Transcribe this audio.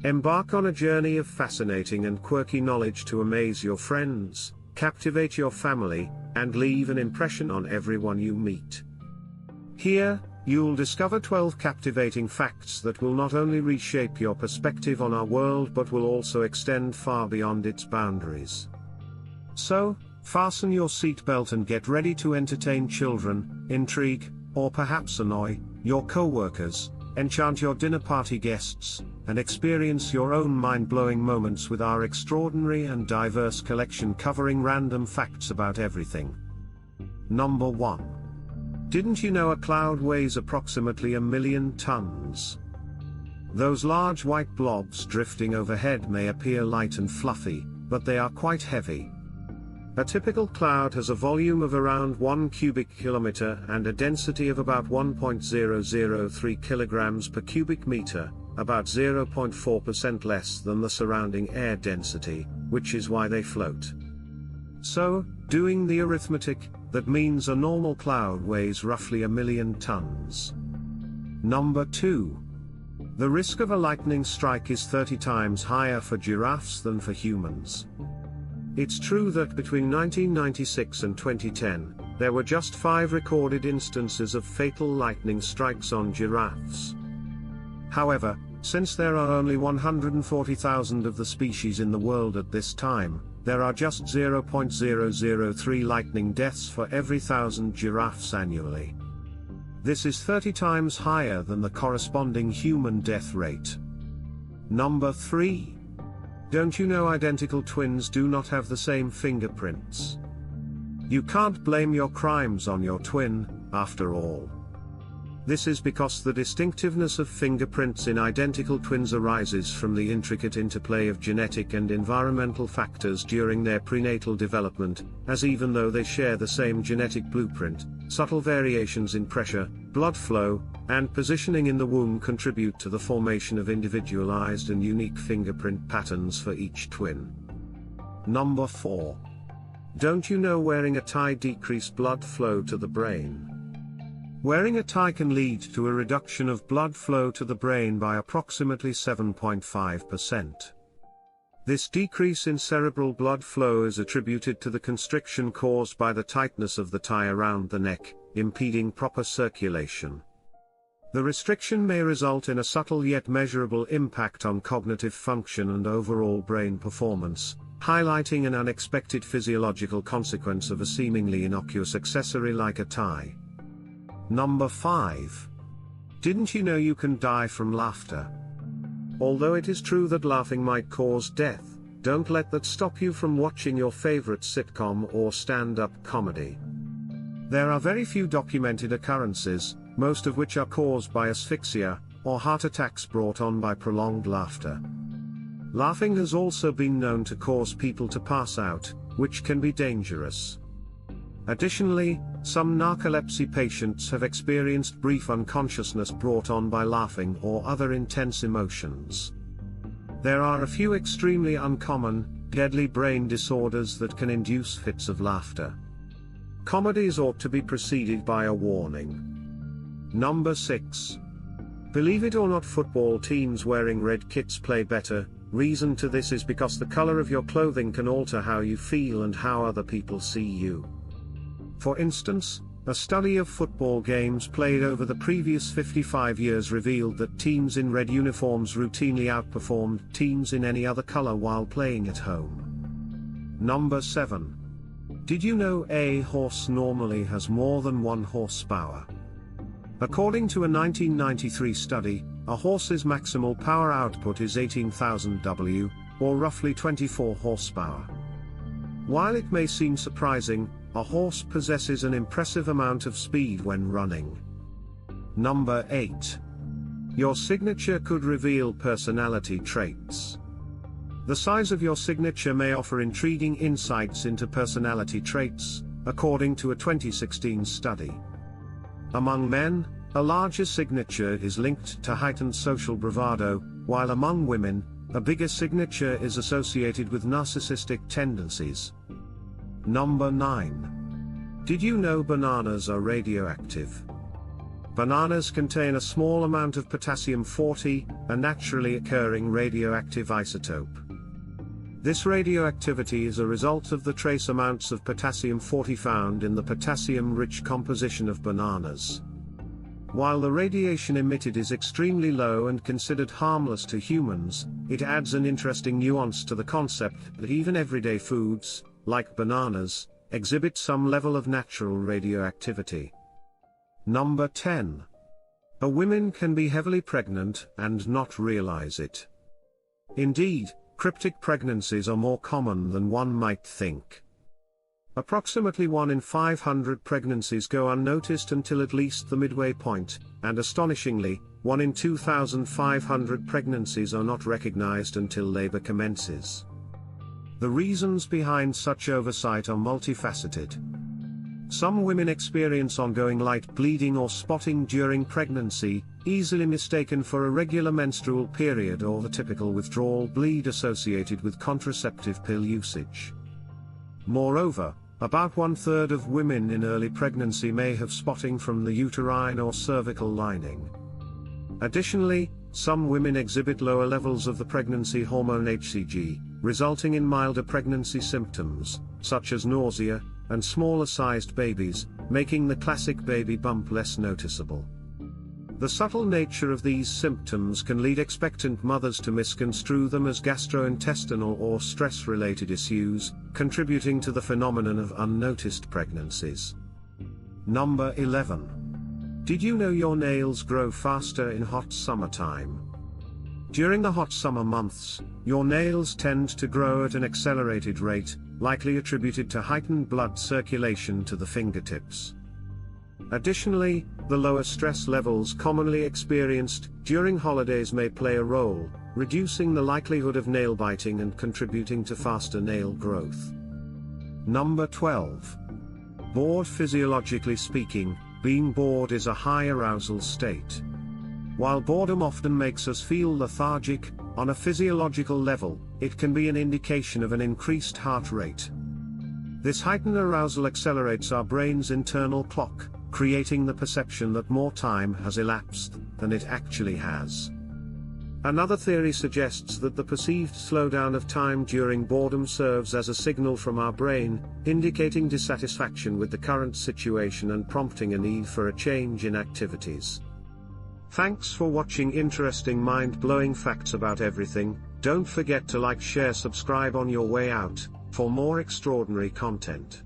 Embark on a journey of fascinating and quirky knowledge to amaze your friends, captivate your family, and leave an impression on everyone you meet. Here, you'll discover 12 captivating facts that will not only reshape your perspective on our world but will also extend far beyond its boundaries. So, fasten your seatbelt and get ready to entertain children, intrigue, or perhaps annoy your co-workers, enchant your dinner party guests, and experience your own mind-blowing moments with our extraordinary and diverse collection covering random facts about everything. Number 1. Didn't you know a cloud weighs approximately 1,000,000 tons? Those large white blobs drifting overhead may appear light and fluffy, but they are quite heavy. A typical cloud has a volume of around 1 cubic kilometer and a density of about 1.003 kilograms per cubic meter, about 0.4% less than the surrounding air density, which is why they float. So, doing the arithmetic, that means a normal cloud weighs roughly 1,000,000 tons. Number 2. The risk of a lightning strike is 30 times higher for giraffes than for humans. It's true that between 1996 and 2010, there were just 5 recorded instances of fatal lightning strikes on giraffes. However, since there are only 140,000 of the species in the world at this time, there are just 0.003 lightning deaths for every 1,000 giraffes annually. This is 30 times higher than the corresponding human death rate. Number 3. Don't you know identical twins do not have the same fingerprints? You can't blame your crimes on your twin, after all. This is because the distinctiveness of fingerprints in identical twins arises from the intricate interplay of genetic and environmental factors during their prenatal development, as even though they share the same genetic blueprint, subtle variations in pressure, blood flow, and positioning in the womb contribute to the formation of individualized and unique fingerprint patterns for each twin. Number 4. Don't you know wearing a tie decreases blood flow to the brain? Wearing a tie can lead to a reduction of blood flow to the brain by approximately 7.5%. This decrease in cerebral blood flow is attributed to the constriction caused by the tightness of the tie around the neck, impeding proper circulation. The restriction may result in a subtle yet measurable impact on cognitive function and overall brain performance, highlighting an unexpected physiological consequence of a seemingly innocuous accessory like a tie. Number 5. Didn't you know you can die from laughter? Although it is true that laughing might cause death, don't let that stop you from watching your favorite sitcom or stand-up comedy. There are very few documented occurrences, most of which are caused by asphyxia, or heart attacks brought on by prolonged laughter. Laughing has also been known to cause people to pass out, which can be dangerous. Additionally, some narcolepsy patients have experienced brief unconsciousness brought on by laughing or other intense emotions. There are a few extremely uncommon, deadly brain disorders that can induce fits of laughter. Comedies ought to be preceded by a warning. Number 6. Believe it or not, football teams wearing red kits play better. Reason to this is because the color of your clothing can alter how you feel and how other people see you. For instance, a study of football games played over the previous 55 years revealed that teams in red uniforms routinely outperformed teams in any other color while playing at home. Number 7. Did you know a horse normally has more than 1 horsepower? According to a 1993 study, a horse's maximal power output is 18,000 W, or roughly 24 horsepower. While it may seem surprising, a horse possesses an impressive amount of speed when running. Number 8. Your signature could reveal personality traits. The size of your signature may offer intriguing insights into personality traits, according to a 2016 study. Among men, a larger signature is linked to heightened social bravado, while among women, a bigger signature is associated with narcissistic tendencies. Number 9. Did you know bananas are radioactive? Bananas contain a small amount of potassium-40, a naturally occurring radioactive isotope. This radioactivity is a result of the trace amounts of potassium-40 found in the potassium-rich composition of bananas. While the radiation emitted is extremely low and considered harmless to humans, it adds an interesting nuance to the concept that even everyday foods, like bananas, exhibit some level of natural radioactivity. Number 10. Women can be heavily pregnant and not realize it. Indeed, cryptic pregnancies are more common than one might think. Approximately 1 in 500 pregnancies go unnoticed until at least the midway point, and astonishingly, 1 in 2,500 pregnancies are not recognized until labor commences. The reasons behind such oversight are multifaceted. Some women experience ongoing light bleeding or spotting during pregnancy, easily mistaken for a regular menstrual period or the typical withdrawal bleed associated with contraceptive pill usage. Moreover, about 1/3 of women in early pregnancy may have spotting from the uterine or cervical lining. Additionally, some women exhibit lower levels of the pregnancy hormone HCG, resulting in milder pregnancy symptoms, such as nausea, and smaller-sized babies, making the classic baby bump less noticeable. The subtle nature of these symptoms can lead expectant mothers to misconstrue them as gastrointestinal or stress-related issues, contributing to the phenomenon of unnoticed pregnancies. Number 11. Did you know your nails grow faster in hot summertime? During the hot summer months, your nails tend to grow at an accelerated rate, likely attributed to heightened blood circulation to the fingertips. Additionally, the lower stress levels commonly experienced during holidays may play a role, reducing the likelihood of nail biting and contributing to faster nail growth. Number 12. Bored. Physiologically speaking, being bored is a high arousal state. While boredom often makes us feel lethargic, on a physiological level, it can be an indication of an increased heart rate. This heightened arousal accelerates our brain's internal clock, creating the perception that more time has elapsed than it actually has. Another theory suggests that the perceived slowdown of time during boredom serves as a signal from our brain, indicating dissatisfaction with the current situation and prompting a need for a change in activities. Thanks for watching interesting mind-blowing facts about everything. Don't forget to like, share, subscribe on your way out, for more extraordinary content.